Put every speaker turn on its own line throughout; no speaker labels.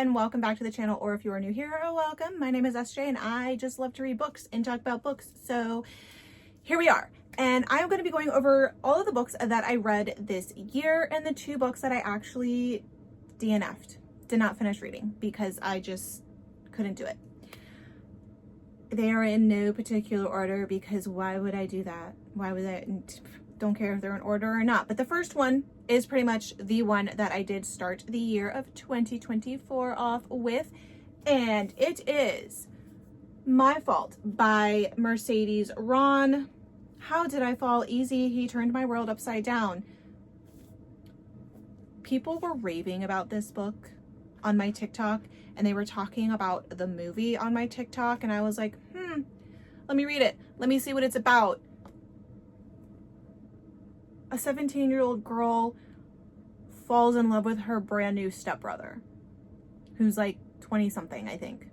and welcome back to the channel, or if you are new here, welcome. My name is SJ and I just love to read books and talk about books. So here we are. And I'm going to be going over all of the books that I read this year and the 2 books that I actually DNF'd. Did not finish reading because I just couldn't do it. They are in no particular order because why would I do that? Why would I? Don't care if they're in order or not. But the first one is pretty much the one that I did start the year of 2024 off with. And it is My Fault by Mercedes Ron. How did I fall easy? He turned my world upside down. People were raving about this book on my TikTok, and they were talking about the movie on my TikTok, and I was like, let me read it. Let me see what it's about. A 17-year-old girl falls in love with her brand new stepbrother, who's like 20 something, I think.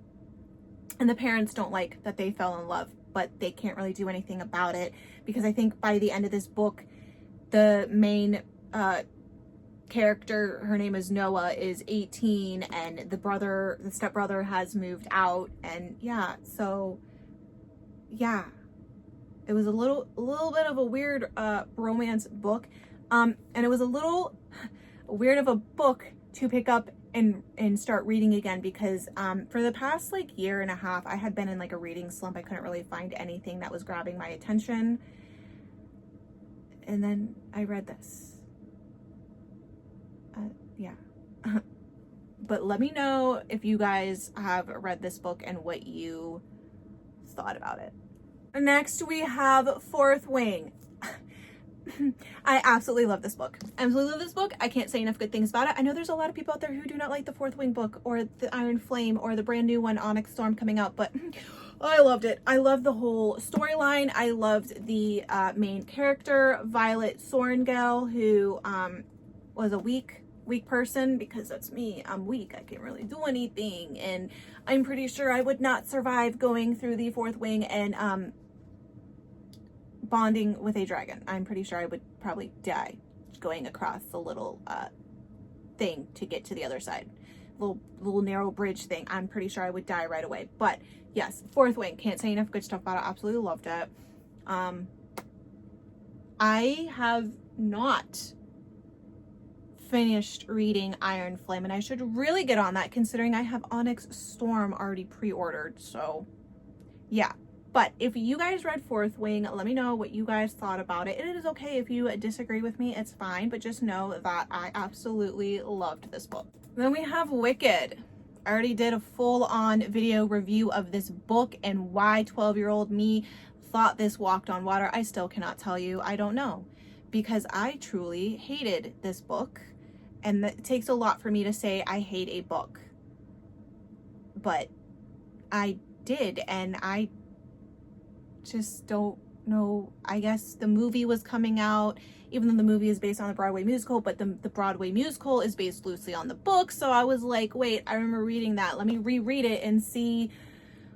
And the parents don't like that they fell in love, but they can't really do anything about it because I think by the end of this book, the main character, her name is Noah, is 18, and the stepbrother has moved out, and it was a little bit of a weird romance book, and it was a little weird of a book to pick up and start reading again because for the past like year and a half I had been in like a reading slump. I couldn't really find anything that was grabbing my attention, and then I read this. But let me know if you guys have read this book and what you thought about it. Next we have Fourth Wing. I absolutely love this book. I can't say enough good things about it. I know there's a lot of people out there who do not like the Fourth Wing book or the Iron Flame or the brand new one, Onyx Storm, coming out, but I loved it. I loved the whole storyline. I loved the main character, Violet Sorengale, who was a weak person, because that's me. I'm weak. I can't really do anything, and I'm pretty sure I would not survive going through the Fourth Wing and bonding with a dragon. I'm pretty sure I would probably die going across the little thing to get to the other side. Little narrow bridge thing. I'm pretty sure I would die right away. But yes, Fourth Wing. Can't say enough good stuff about it. Absolutely loved it. I have not finished reading Iron Flame, and I should really get on that considering I have Onyx Storm already pre-ordered. So yeah. But if you guys read Fourth Wing, let me know what you guys thought about it. It is okay if you disagree with me, it's fine, but just know that I absolutely loved this book. Then we have Wicked. I already did a full-on video review of this book and why 12-year-old me thought this walked on water. I still cannot tell you. I don't know, because I truly hated this book, and it takes a lot for me to say I hate a book, but I did, and I just don't know. I guess the movie was coming out, even though the movie is based on the Broadway musical, but the Broadway musical is based loosely on the book. So I was like, wait, I remember reading that. Let me reread it and see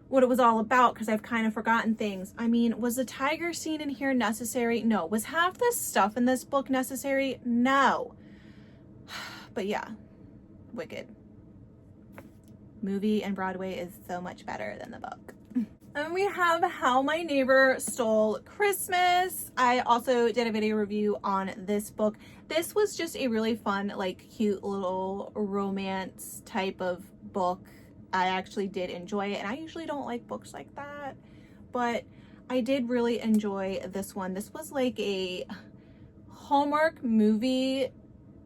what it was all about, because I've kind of forgotten things. I mean, was the tiger scene in here necessary? No. Was half the stuff in this book necessary? No. But yeah, Wicked. Movie and Broadway is so much better than the book. And we have How My Neighbor Stole Christmas. I also did a video review on this book. This was just a really fun, like, cute little romance type of book. I actually did enjoy it, and I usually don't like books like that, but I did really enjoy this one. This was like a Hallmark movie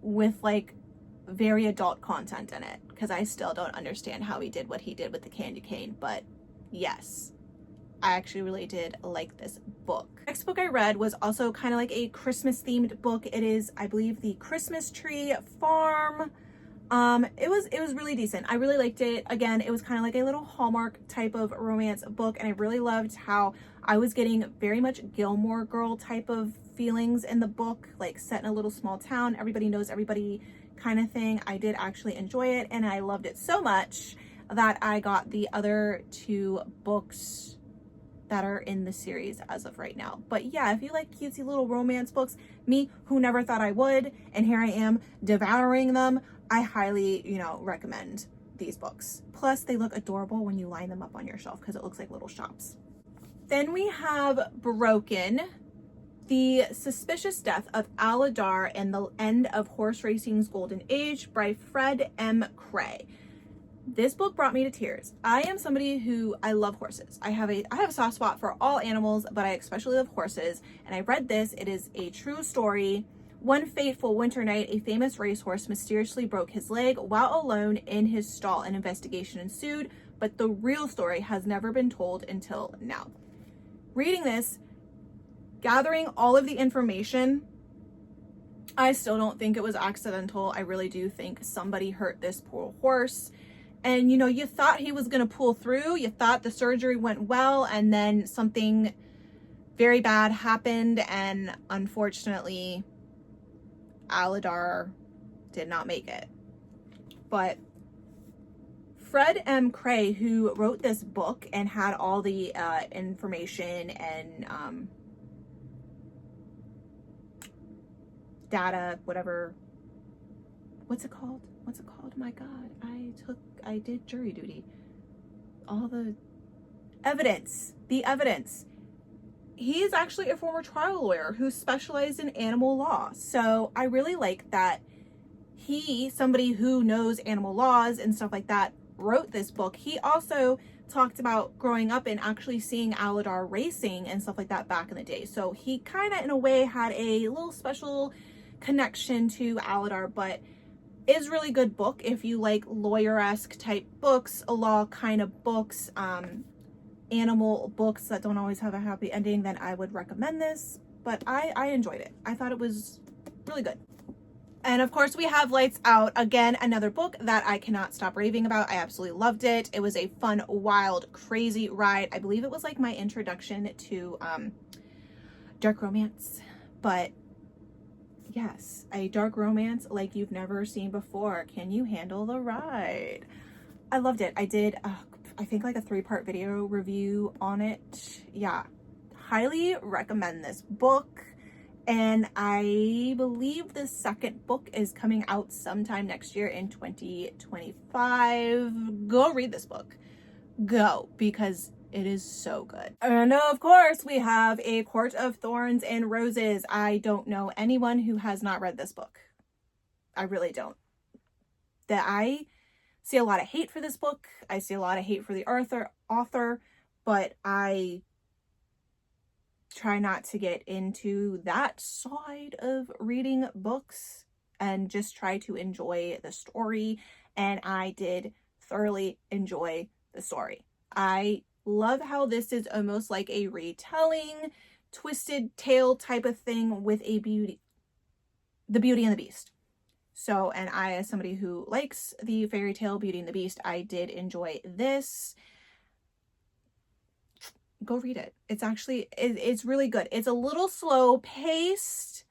with like very adult content in it, because I still don't understand how he did what he did with the candy cane, but yes, I actually really did like this book. Next book I read was also kind of like a Christmas themed book. It is, I believe, The Christmas Tree Farm. It was really decent. I really liked it. Again, it was kind of like a little Hallmark type of romance book, and I really loved how I was getting very much Gilmore Girl type of feelings in the book, like set in a little small town, everybody knows everybody kind of thing. I did actually enjoy it, and I loved it so much that I got the other 2 books that are in the series as of right now. But yeah, if you like cutesy little romance books, me who never thought I would, and here I am devouring them, I highly, recommend these books. Plus, they look adorable when you line them up on your shelf because it looks like little shops. Then we have Broken, The Suspicious Death of Aladar and the End of Horse Racing's Golden Age by Fred M. Cray. This book brought me to tears. I am somebody who, I love horses. I have a soft spot for all animals, but I especially love horses. And I read this. It is a true story. One fateful winter night, a famous racehorse mysteriously broke his leg while alone in his stall. An investigation ensued, but the real story has never been told until now. Reading this, gathering all of the information, I still don't think it was accidental. I really do think somebody hurt this poor horse. And, you know, you thought he was going to pull through. You thought the surgery went well, and then something very bad happened. And unfortunately, Aladar did not make it. But Fred M. Cray, who wrote this book and had all the information and data, whatever, what's it called? My God, I did jury duty. All the evidence. He is actually a former trial lawyer who specialized in animal law. So I really like that somebody who knows animal laws and stuff like that, wrote this book. He also talked about growing up and actually seeing Aladar racing and stuff like that back in the day. So he kind of, in a way, had a little special connection to Aladar, but is really good book if you like lawyer-esque type books, a law kind of books, animal books that don't always have a happy ending. Then I would recommend this. But I enjoyed it. I thought it was really good. And of course we have Lights Out, again, another book that I cannot stop raving about. I absolutely loved it. It was a fun, wild, crazy ride. I believe it was like my introduction to dark romance, but yes, a dark romance like you've never seen before. Can you handle the ride? I loved it. I did, I think like a 3-part video review on it. Yeah, highly recommend this book. And I believe the second book is coming out sometime next year in 2025. Go read this book. Go, because it is so good. And of course, we have A Court of Thorns and Roses. I don't know anyone who has not read this book. I really don't. That I see a lot of hate for this book. I see a lot of hate for the author, but I try not to get into that side of reading books and just try to enjoy the story. And I did thoroughly enjoy the story. I love how this is almost like a retelling, twisted tale type of thing with the Beauty and the Beast. So, and I, as somebody who likes the fairy tale Beauty and the Beast, I did enjoy this. Go read it. It's actually, it's really good. It's a little slow paced,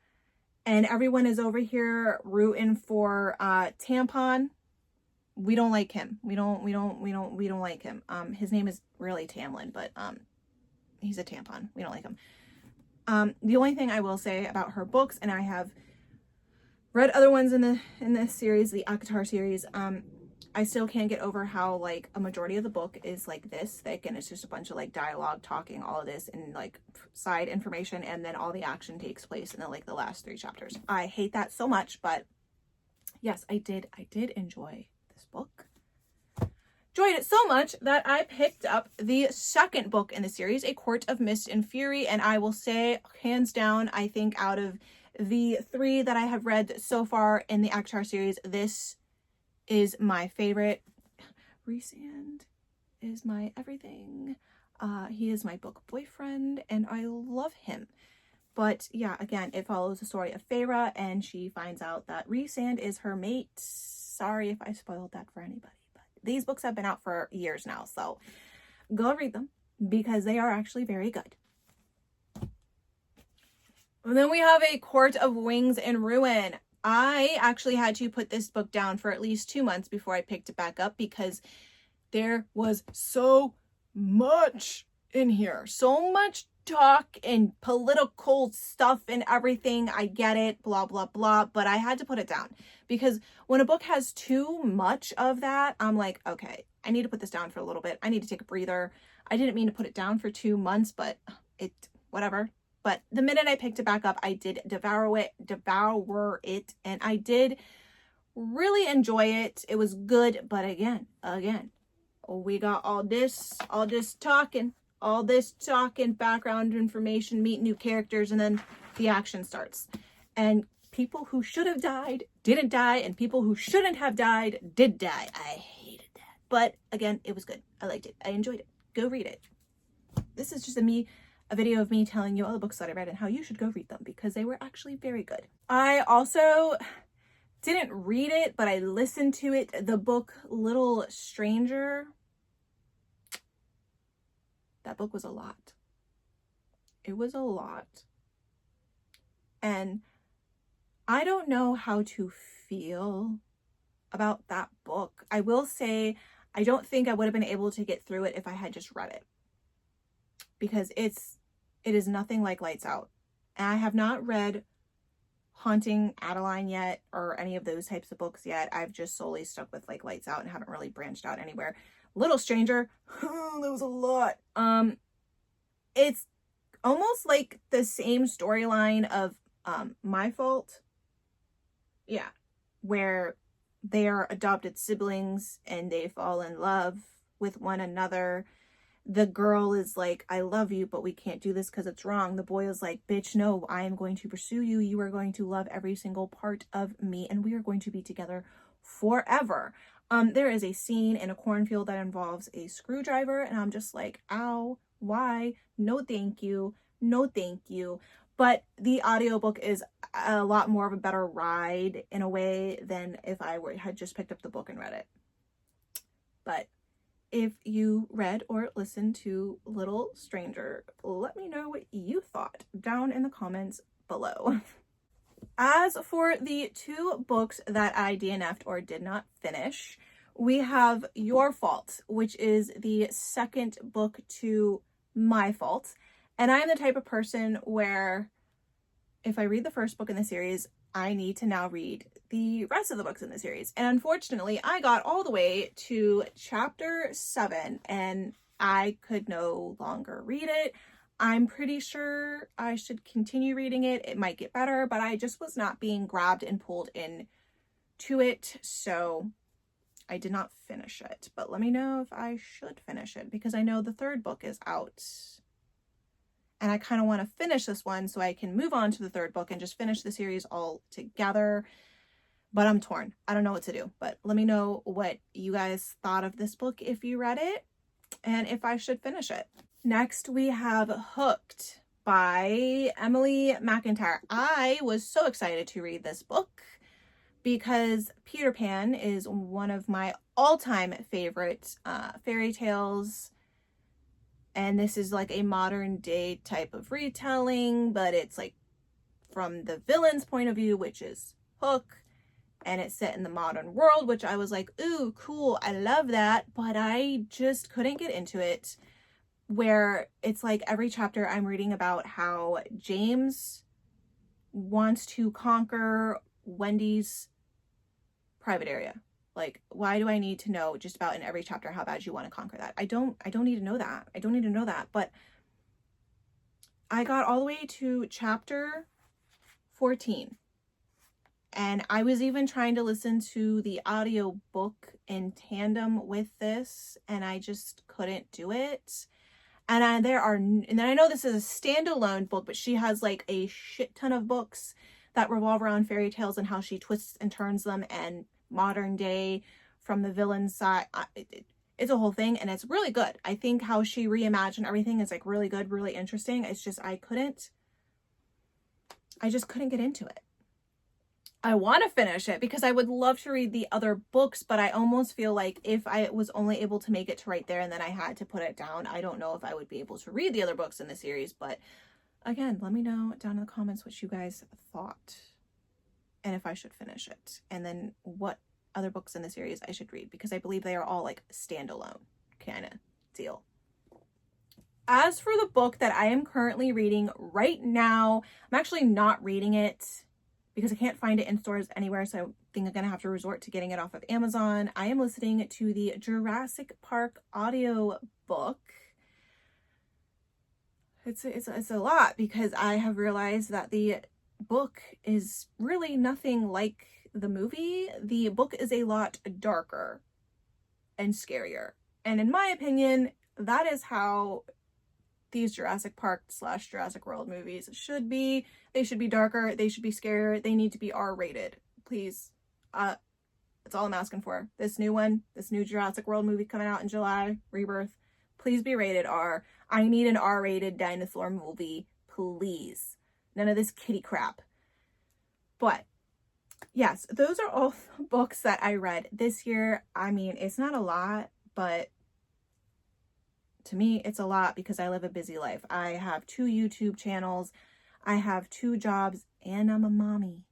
and everyone is over here rooting for Tampon. We don't like him. We don't like him. His name is really Tamlin, but he's a tampon. We don't like him. The only thing I will say about her books, and I have read other ones in this series, the Akatar series, I still can't get over how like a majority of the book is like this thick, and it's just a bunch of like dialogue talking all of this and like side information, and then all the action takes place in the last 3 chapters. I hate that so much, but yes, I did enjoy this book. Enjoyed it so much that I picked up the second book in the series, A Court of Mist and Fury, and I will say, hands down, I think out of the 3 that I have read so far in the Akatar series, this is my favorite. Rhysand is my everything. He is my book boyfriend, and I love him. But yeah, again, it follows the story of Feyre, and she finds out that Rhysand is her mate. Sorry if I spoiled that for anybody, but these books have been out for years now, so go read them because they are actually very good. And then we have A Court of Wings and Ruin. I actually had to put this book down for at least 2 months before I picked it back up because there was so much in here. So much talk and political stuff and everything. I get it, blah, blah, blah. But I had to put it down because when a book has too much of that, I'm like, okay, I need to put this down for a little bit. I need to take a breather. I didn't mean to put it down for 2 months, but whatever. But the minute I picked it back up, I did devour it, and I did really enjoy it. It was good, but again, we got all this talking, background information, meet new characters, and then the action starts. And people who should have died didn't die, and people who shouldn't have died did die. I hated that. But again, it was good. I liked it. I enjoyed it. Go read it. This is just a video of me telling you all the books that I read and how you should go read them because they were actually very good. I also didn't read it, but I listened to it. The book Little Stranger. That book was a lot. It was a lot. And I don't know how to feel about that book. I will say, I don't think I would have been able to get through it if I had just read it. Because it is nothing like Lights Out. And I have not read Haunting Adeline yet, or any of those types of books yet. I've just solely stuck with like Lights Out and haven't really branched out anywhere. Little Stranger, that was a lot. It's almost like the same storyline of My Fault. Yeah, where they are adopted siblings and they fall in love with one another. The girl is like, I love you, but we can't do this because it's wrong. The boy is like, bitch, no, I am going to pursue you. You are going to love every single part of me, and we are going to be together forever. There is a scene in a cornfield that involves a screwdriver, and I'm just like, ow, why? No, thank you. No, thank you. But the audiobook is a lot more of a better ride in a way than if I had just picked up the book and read it. But if you read or listened to Little Stranger, let me know what you thought down in the comments below. As for the 2 books that I DNF'd or did not finish, we have Your Fault, which is the second book to My Fault. And I'm the type of person where if I read the first book in the series, I need to now read the rest of the books in the series. And unfortunately, I got all the way to chapter 7 and I could no longer read it. I'm pretty sure I should continue reading it. It might get better, but I just was not being grabbed and pulled in to it. So I did not finish it, but let me know if I should finish it because I know the 3rd book is out. And I kind of want to finish this one so I can move on to the 3rd book and just finish the series all together. But I'm torn. I don't know what to do. But let me know what you guys thought of this book if you read it and if I should finish it. Next, we have Hooked by Emily McIntyre. I was so excited to read this book because Peter Pan is one of my all-time favorite fairy tales. And this is like a modern day type of retelling, but it's like from the villain's point of view, which is Hook. And it's set in the modern world, which I was like, ooh, cool. I love that. But I just couldn't get into it, where it's like every chapter I'm reading about how James wants to conquer Wendy's private area. Like, why do I need to know just about in every chapter how bad you want to conquer that? I don't need to know that. I don't need to know that. But I got all the way to chapter 14. And I was even trying to listen to the audio book in tandem with this, and I just couldn't do it. And then I know this is a standalone book, but she has like a shit ton of books that revolve around fairy tales and how she twists and turns them and modern day from the villain side. It's a whole thing, and it's really good. I think how she reimagined everything is like really good, really interesting. It's just I just couldn't get into it. I want to finish it because I would love to read the other books, but I almost feel like if I was only able to make it to right there and then I had to put it down, I don't know if I would be able to read the other books in the series. But again, let me know down in the comments what you guys thought and if I should finish it, and then what other books in the series I should read, because I believe they are all like standalone kind of deal. As for the book that I am currently reading right now, I'm actually not reading it because I can't find it in stores anywhere, so I think I'm gonna have to resort to getting it off of Amazon. I am listening to the Jurassic Park audio book. It's a lot because I have realized that the book is really nothing like the movie. The book is a lot darker and scarier. And in my opinion, that is how these Jurassic Park / Jurassic World movies should be. They should be darker. They should be scarier. They need to be R-rated. Please. That's all I'm asking for. This new one, this new Jurassic World movie coming out in July, Rebirth, please be rated R. I need an R-rated dinosaur movie, please. None of this kitty crap. But yes, those are all the books that I read this year. I mean, it's not a lot, but to me, it's a lot because I live a busy life. I have 2 YouTube channels, I have 2 jobs, and I'm a mommy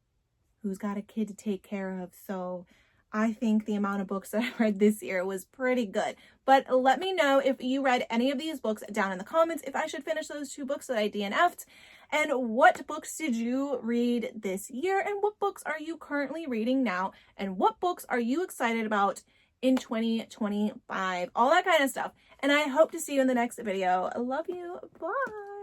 who's got a kid to take care of. So I think the amount of books that I read this year was pretty good. But let me know if you read any of these books down in the comments, if I should finish those 2 books that I DNF'd, and what books did you read this year, and what books are you currently reading now, and what books are you excited about in 2025, all that kind of stuff. And I hope to see you in the next video. I love you. Bye.